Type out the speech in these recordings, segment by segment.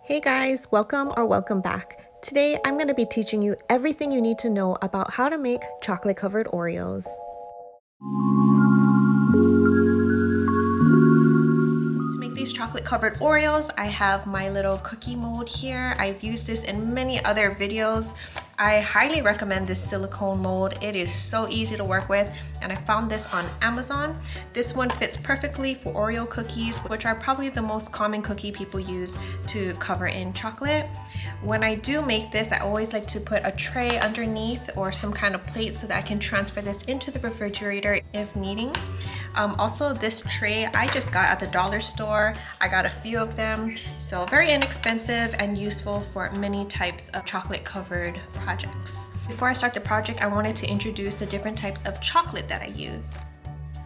Hey guys, welcome or welcome back. Today I'm going to be teaching you everything you need to know about how to make chocolate covered Oreos. To make these chocolate covered Oreos, I have my little cookie mold here. I've used this in many other videos. I highly recommend this silicone mold. It is so easy to work with, and I found this on Amazon. This one fits perfectly for Oreo cookies, which are probably the most common cookie people use to cover in chocolate. When I do make this, I always like to put a tray underneath or some kind of plate so that I can transfer this into the refrigerator if needing. Also, this tray I just got at the dollar store. I got a few of them, so very inexpensive and useful for many types of chocolate covered projects. Before I start the project, I wanted to introduce the different types of chocolate that I use.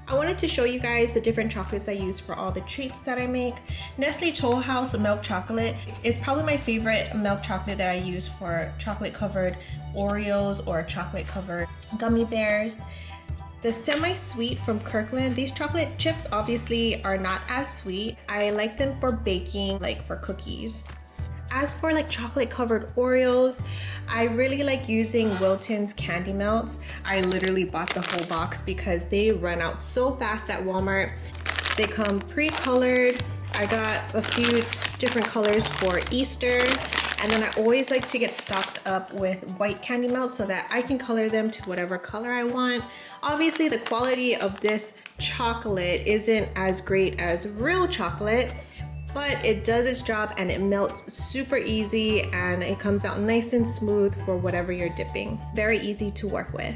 I wanted to show you guys the different chocolates I use for all the treats that I make. Nestle Toll House milk chocolate is probably my favorite milk chocolate that I use for chocolate covered Oreos or chocolate covered gummy bears. The semi-sweet from Kirkland, these chocolate chips obviously are not as sweet. I like them for baking, like for cookies. As for like chocolate covered Oreos, I really like using Wilton's candy melts. I literally bought the whole box because they run out so fast at Walmart. They come pre-colored. I got a few different colors for Easter. And then I always like to get stocked up with white candy melts so that I can color them to whatever color I want. Obviously, the quality of this chocolate isn't as great as real chocolate, but it does its job and it melts super easy and it comes out nice and smooth for whatever you're dipping. Very easy to work with.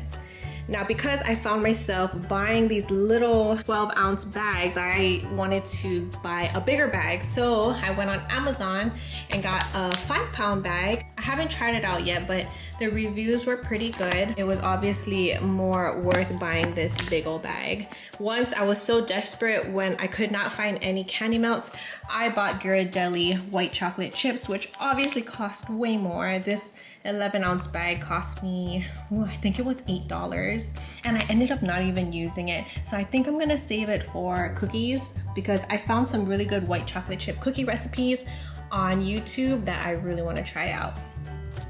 Now, because I found myself buying these little 12-ounce bags, I wanted to buy a bigger bag. So I went on Amazon and got a 5-pound bag. I haven't tried it out yet, but the reviews were pretty good. It was obviously more worth buying this big old bag. Once I was so desperate when I could not find any candy melts, I bought Ghirardelli white chocolate chips, which obviously cost way more. This 11-ounce bag cost me, I think it was $8, and I ended up not even using it. So I think I'm gonna save it for cookies because I found some really good white chocolate chip cookie recipes on YouTube that I really want to try out.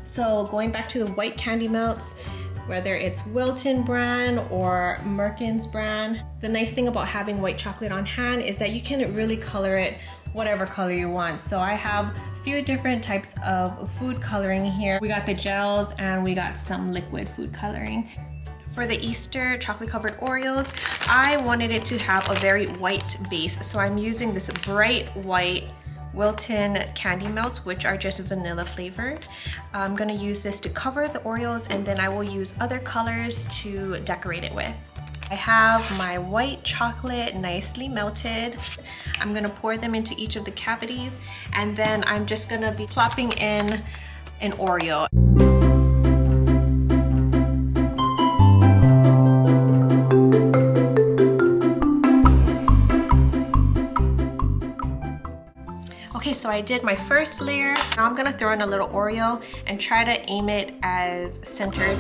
So going back to the white candy melts, whether it's Wilton brand or Merckens brand, the nice thing about having white chocolate on hand is that you can really color it whatever color you want. So I have a few different types of food coloring here. We got the gels and we got some liquid food coloring. For the Easter chocolate covered Oreos, I wanted it to have a very white base. So I'm using this bright white Wilton candy melts, which are just vanilla flavored. I'm gonna use this to cover the Oreos, and then I will use other colors to decorate it with. I have my white chocolate nicely melted. I'm gonna pour them into each of the cavities, and then I'm just gonna be plopping in an Oreo. Okay, so I did my first layer. Now I'm gonna throw in a little Oreo and try to aim it as centered.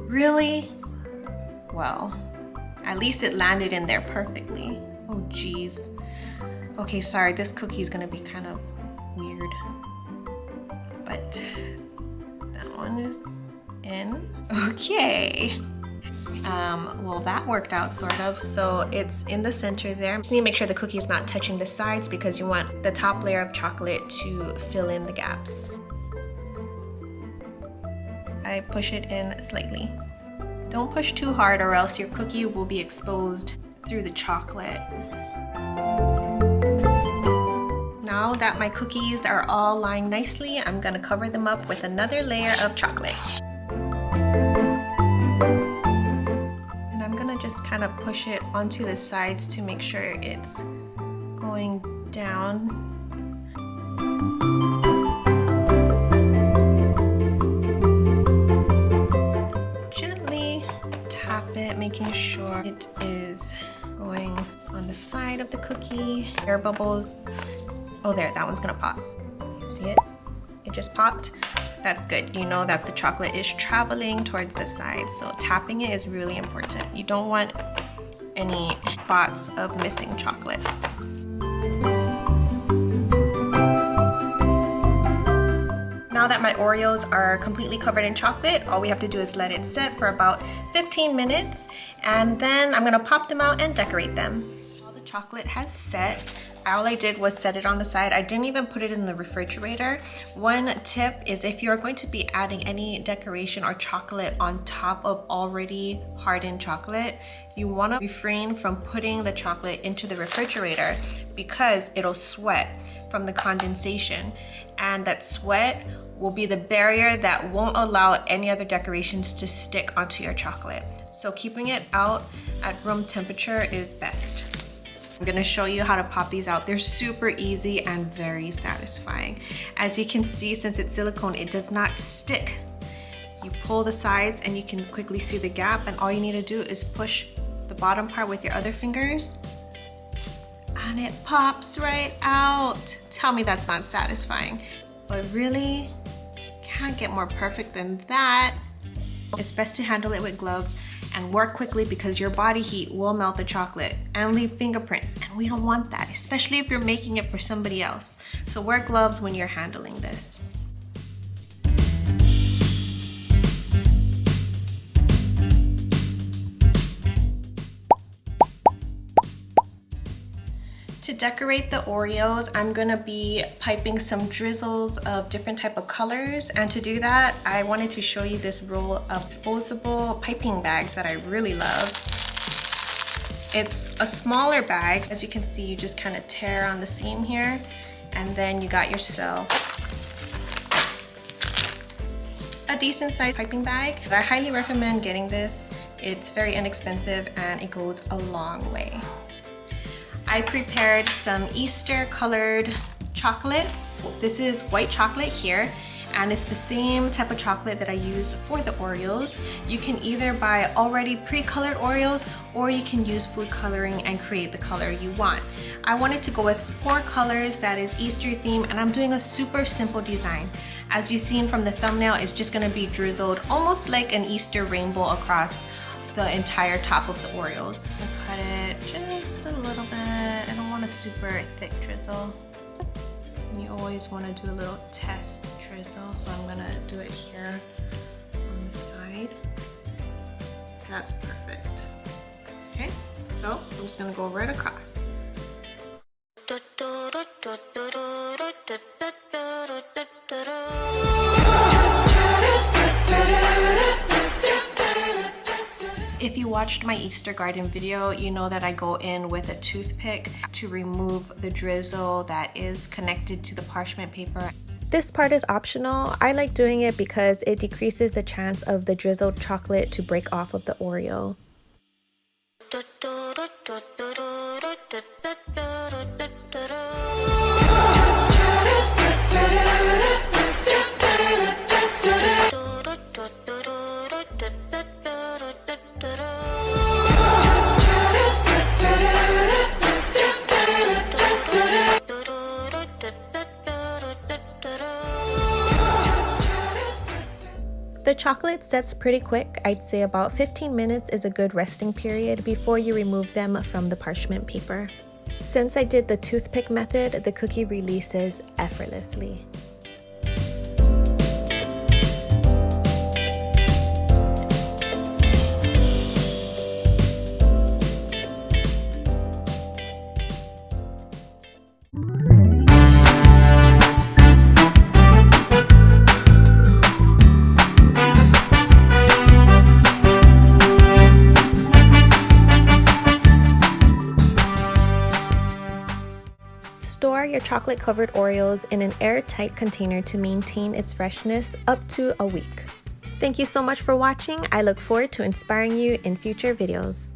Really? Well, at least it landed in there perfectly. Oh geez. Okay, sorry, this cookie is gonna be kind of weird. But that one is in. Okay. Well, that worked out sort of. So it's in the center there. Just need to make sure the cookie is not touching the sides because you want the top layer of chocolate to fill in the gaps. I push it in slightly. Don't push too hard or else your cookie will be exposed through the chocolate. Now that my cookies are all lined nicely, I'm gonna cover them up with another layer of chocolate. And I'm gonna just kind of push it onto the sides to make sure it's going down. Making sure it is going on the side of the cookie. Air bubbles. Oh, there, that one's gonna pop. See it? It just popped. That's good. You know that the chocolate is traveling towards the side, so tapping it is really important. You don't want any spots of missing chocolate. that my Oreos are completely covered in chocolate, all we have to do is let it sit for about 15 minutes, and then I'm gonna pop them out and decorate them. All the chocolate has set. All I did was set it on the side. I didn't even put it in the refrigerator. One tip is if you're going to be adding any decoration or chocolate on top of already hardened chocolate, you want to refrain from putting the chocolate into the refrigerator because it'll sweat from the condensation, and that sweat will be the barrier that won't allow any other decorations to stick onto your chocolate. So keeping it out at room temperature is best. I'm gonna show you how to pop these out. They're super easy and very satisfying. As you can see, since it's silicone, it does not stick. You pull the sides and you can quickly see the gap, and all you need to do is push the bottom part with your other fingers and it pops right out. Tell me that's not satisfying. But really, can't get more perfect than that. It's best to handle it with gloves and work quickly because your body heat will melt the chocolate and leave fingerprints, and we don't want that, especially if you're making it for somebody else. So wear gloves when you're handling this. To decorate the Oreos, I'm gonna be piping some drizzles of different type of colors, and to do that, I wanted to show you this roll of disposable piping bags that I really love. It's a smaller bag. As you can see, you just kind of tear on the seam here, and then you got yourself a decent sized piping bag. I highly recommend getting this. It's very inexpensive and it goes a long way. I prepared some Easter colored chocolates. This is white chocolate here, and it's the same type of chocolate that I used for the Oreos. You can either buy already pre-colored Oreos, or you can use food coloring and create the color you want. I wanted to go with 4 colors that is Easter theme, and I'm doing a super simple design. As you've seen from the thumbnail, it's just gonna be drizzled almost like an Easter rainbow across the entire top of the Oreos. So cut it just a little bit. I don't want a super thick drizzle. And you always want to do a little test drizzle, so I'm gonna do it here on the side. That's perfect. Okay, so I'm just gonna go right across. If you watched my Easter garden video, you know that I go in with a toothpick to remove the drizzle that is connected to the parchment paper. This part is optional. I like doing it because it decreases the chance of the drizzled chocolate to break off of the Oreo. The chocolate sets pretty quick. I'd say about 15 minutes is a good resting period before you remove them from the parchment paper. Since I did the toothpick method, the cookie releases effortlessly. Store your chocolate covered Oreos in an airtight container to maintain its freshness up to a week. Thank you so much for watching. I look forward to inspiring you in future videos.